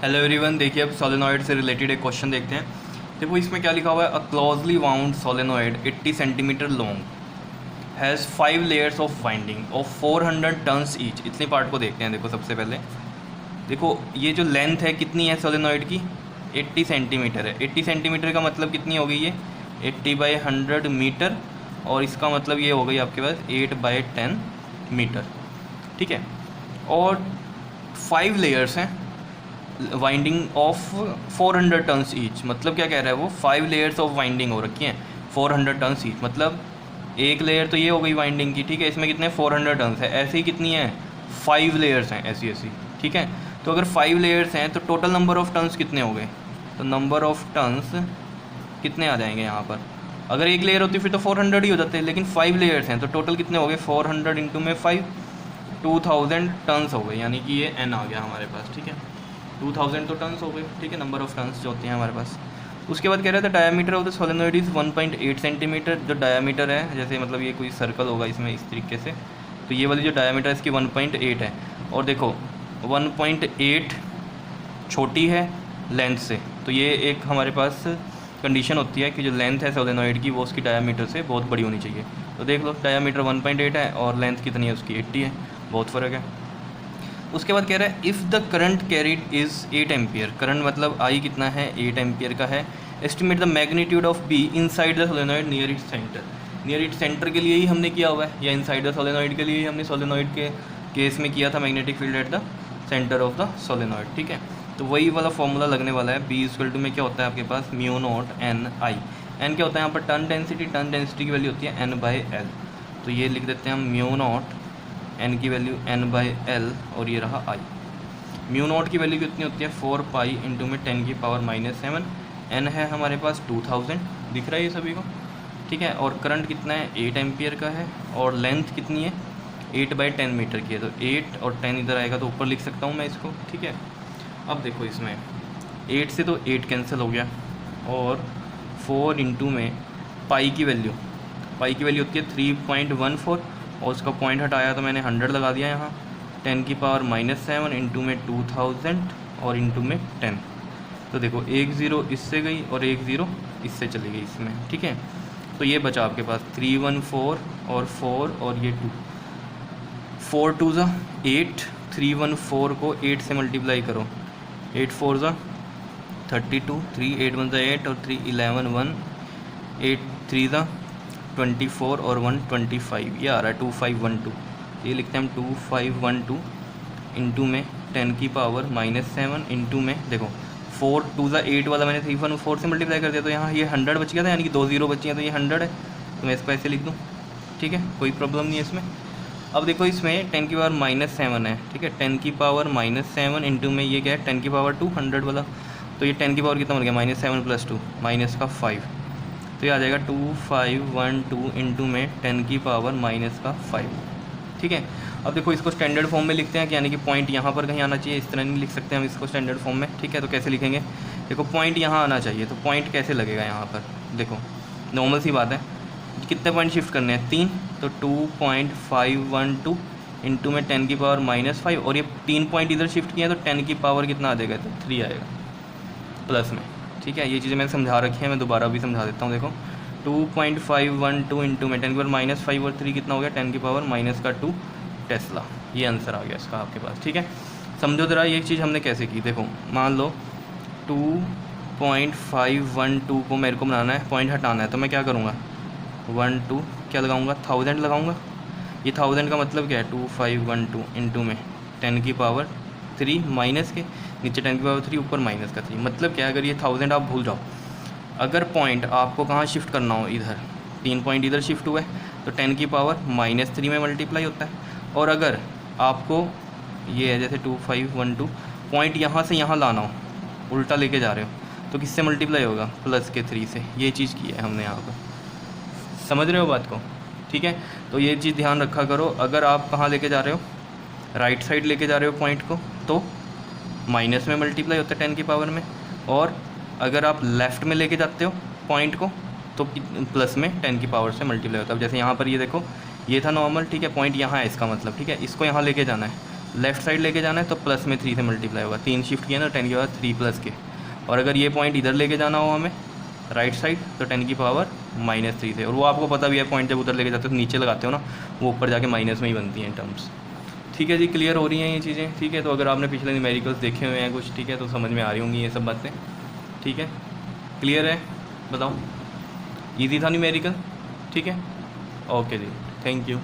Hello everyone, देखिए अब solenoid से रिलेटेड एक क्वेश्चन देखते हैं। देखो इसमें क्या लिखा हुआ है, a closely wound solenoid 80 centimetre long has 5 layers of winding of 400 turns each. इतनी पार्ट को देखते हैं। देखो सबसे पहले देखो ये जो लेंथ है कितनी है सोलेनॉइड की, 80 सेंटीमीटर है। 80 सेंटीमीटर का मतलब कितनी हो गई ये, 80/100 मीटर, और इसका मतलब ये हो गई आपके पास 8/10 मीटर। ठीक है, और 5 लेयर्स हैं वाइंडिंग ऑफ 400 टन्स ईच। मतलब क्या कह रहा है वो, 5 लेयर्स ऑफ वाइंडिंग हो रखी हैं 400 टन्स ईच। मतलब एक लेयर तो ये हो गई वाइंडिंग की, ठीक है, इसमें कितने 400 टन्स है। ऐसे ही कितनी है 5 लेयर्स हैं ऐसी ऐसी, ठीक है। तो अगर 5 लेयर्स हैं तो टोटल नंबर ऑफ टन्स कितने हो गए, तो नंबर ऑफ टन्स कितने आ जाएंगे यहाँ पर। अगर एक लेयर होती फिर तो 400 ही हो जाते, लेकिन 5 लेयर्स हैं तो टोटल कितने हो गए, 400 इंटू में 5, 2000 टन्स हो गए। यानी कि ये n आ गया हमारे पास, ठीक है। 2000 तो टन्स हो गए, ठीक है, नंबर ऑफ टन्स जो होते हैं हमारे पास। उसके बाद कह रहा था diameter of the solenoid is 1.8 centimetre. जो डायमीटर है, जैसे मतलब ये कोई सर्कल होगा इसमें इस तरीके से, तो ये वाली जो डायमीटर है इसकी 1.8 है। और देखो 1.8 छोटी है लेंथ से, तो ये एक हमारे पास कंडीशन होती है कि जो लेंथ है सोलेनॉइड की वो उसकी डायमीटर से बहुत बड़ी होनी चाहिए। तो देख लो डायमीटर 1.8 है और लेंथ कितनी है उसकी 80 है, बहुत फ़र्क है। उसके बाद कह रहा है if the current carried is 8 ampere. Current मतलब आई कितना है, 8 एम्पियर का है। Estimate the magnitude of be inside the solenoid near its centre. Near its centre के लिए ही हमने किया हुआ है, या इनसाइड द सोलेनॉइड के लिए ही हमने सोलेनॉइड के केस में किया था magnetic field at the centre of the solenoid, ठीक है। तो वही वाला फॉर्मूला लगने वाला है। बी इक्वल टू में क्या होता है आपके पास, mu naught N I. N क्या होता है यहाँ पर, टर्न डेंसिटी। टर्न डेंसिटी की वैल्यू होती है n/l। तो ये लिख देते हैं हम म्यू नॉट, एन की वैल्यू n/l, और ये रहा आई। म्यू नॉट की वैल्यू कितनी होती है, 4 पाई इंटू में 10 की पावर -7। एन है हमारे पास 2000, दिख रहा है ये सभी को, ठीक है। और करंट कितना है, 8 एम्पियर का है, और लेंथ कितनी है, 8/10 मीटर की है। तो 8 और 10 इधर आएगा तो ऊपर लिख सकता हूँ मैं इसको, ठीक है। अब देखो इसमें 8 से तो 8 कैंसिल हो गया, और 4 इंटू में पाई की वैल्यू होती है 3.14, और उसका पॉइंट हटाया तो मैंने 100 लगा दिया यहाँ। 10 की पावर -7 इंटू में 2000 और इंटू में 10। तो देखो एक ज़ीरो इससे गई और एक ज़ीरो इससे चली गई इसमें, ठीक है। तो ये बचा आपके पास 314 और 4 और ये 2, 4 2 ज़ा 8, 314 को 8 से मल्टीप्लाई करो, 8 4 ज़ा 32, 3 8 1 ज़ा 8 और 3 11 1, 8 3 ज़ा 24 और 1 25, ये आ रहा है 2512। ये लिखते हैं हम 2512 इंटू में 10 की पावर -7 इंटू में, देखो 4 2 ज़ा 8 वाला मैंने 314 से मल्टीप्लाई कर दिया, तो यहाँ ये 100 बच गया था, यानी कि 2 ज़ीरो बची हैं, तो ये 100 है। तो मैं इसको ऐसे लिख दूँ, ठीक है, कोई प्रॉब्लम नहीं है इसमें। अब देखो इसमें 10 की पावर -7 है, ठीक है। 10 की पावर -7 इंटू में ये क्या है, 10 की पावर 2, 100 वाला। तो ये 10 की पावर कितना बन गया, -7 + 2 माइनस का 5, तो ये आ जाएगा 2512 इंटू में 10 की पावर -5, ठीक है। अब देखो इसको स्टैंडर्ड फॉर्म में लिखते हैं कि यानी कि पॉइंट यहाँ पर कहीं आना चाहिए, इस तरह नहीं लिख सकते हम इसको स्टैंडर्ड फॉर्म में, ठीक है। तो कैसे लिखेंगे, देखो पॉइंट यहाँ आना चाहिए, तो पॉइंट कैसे लगेगा यहाँ पर, देखो नॉर्मल सी बात है, कितने पॉइंट शिफ्ट करने हैं, 3, तो 2.512 इंटू में 10 की पावर -5, और ये 3 पॉइंट इधर शिफ्ट किए हैं तो 10 की पावर कितना आ जाएगा, तो 3 आएगा प्लस में, ठीक है। ये चीज़ें मैंने समझा रखी हैं, मैं दोबारा भी समझा देता हूँ। देखो 2.512 इंटू में 10 की पावर -5 और 3 कितना हो गया, 10 की पावर -2 टेस्ला। ये आंसर आ गया इसका आपके पास, ठीक है। समझो ज़रा ये चीज़ हमने कैसे की। देखो मान लो 2.512 को मेरे को बनाना है, पॉइंट हटाना है, तो मैं क्या करूँगा, 12 क्या लगाऊंगा, 1000 लगाऊंगा। ये 1000 का मतलब क्या है, 2512 इंटू में 10 की पावर 3 माइनस के नीचे 10 की पावर 3 ऊपर माइनस का 3। मतलब क्या है, अगर ये 1000 आप भूल जाओ, अगर पॉइंट आपको कहाँ शिफ्ट करना हो, इधर 3 पॉइंट इधर शिफ्ट हुए तो 10 की पावर -3 में मल्टीप्लाई होता है। और अगर आपको ये है जैसे 2512 पॉइंट यहाँ से यहाँ लाना हो, उल्टा लेके जा रहे हो, तो किससे मल्टीप्लाई होगा, +3 से। ये चीज़ की है हमने यहाँ पर, समझ रहे हो बात को, ठीक है। तो ये चीज़ ध्यान रखा करो, अगर आप कहाँ लेके जा रहे हो, राइट साइड लेके जा रहे हो पॉइंट को, तो माइनस में मल्टीप्लाई होता है 10 की पावर में, और अगर आप लेफ़्ट में लेके जाते हो पॉइंट को तो प्लस में 10 की पावर से मल्टीप्लाई होता है। अब जैसे यहाँ पर ये देखो, ये था नॉर्मल, ठीक है, पॉइंट यहाँ है इसका मतलब, ठीक है, इसको यहाँ लेके जाना है लेफ्ट साइड लेके जाना है तो प्लस में 3 से मल्टीप्लाई होगा, 3 शिफ्ट किया ना 10 की पावर 3 प्लस के। और अगर ये पॉइंट इधर लेके जाना हो हमें राइट साइड तो 10 की पावर -3 से। और वो आपको पता भी है पॉइंट जब उधर लेके जाते हो तो नीचे लगाते हो ना, वो ऊपर जाके माइनस में ही बनती हैं टर्म्स। ठीक है जी, क्लियर हो रही हैं ये चीज़ें। ठीक है, तो अगर आपने पिछले न्यूमेरिकल्स देखे हुए हैं कुछ, ठीक है, तो समझ में आ रही होंगी ये सब बातें। ठीक है, क्लियर है, बताओ। ईजी था न्यूमेरिकल। ठीक है, ओके जी, थैंक यू।